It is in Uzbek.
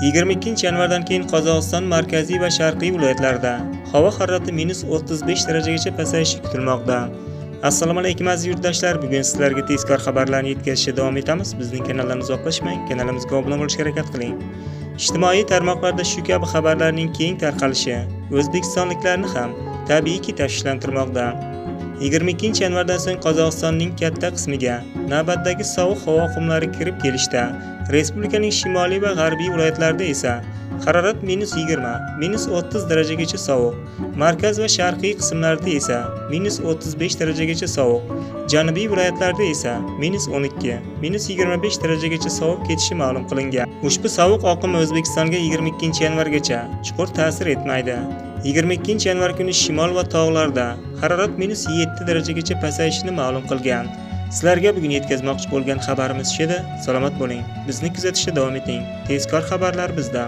22-yanvardan keyin Qozog'iston markaziy va sharqiy viloyatlarida havo harorati -35 darajagacha pasayishi kutilmoqda. Assalomu alaykum aziz yurtdoshlar, bugun sizlarga tezkor xabarlarni yetkazishga davom etamiz. Bizning kanaldan uzoqlashmang, kanalimizga obuna bo'lishga harakat qiling. Ijtimoiy tarmoqlarda shu kabi xabarlarning keng tarqalishi o'zbekistonliklarni ham tabiiyki tashvishlantirmoqda. 22-yanvardan so'ng Qozog'istonning katta qismiga navbatdagi sovuq havo oqimlari kirib kelishda, respublikaning shimoliy va g'arbiy viloyatlarida esa harorat -20, -30 darajagacha sovuq, markaz va sharqiy qismlarda esa -35 darajagacha sovuq, janubiy viloyatlarda esa -12, -25 darajagacha sovib ketishi ma'lum qilingan. Ushbu sovuq oqim O'zbekistonga 22-yanvargacha chuqur ta'sir etmaydi. 22-yanvar kuni shimol va tog'larda harorat -7 darajagacha pasayishini ma'lum qilgan. Sizlarga bugun yetkazmoqchi bo'lgan xabarimiz shu edi. Salomat bo'ling. Bizni kuzatishda davom eting. Tezkor xabarlar bizda.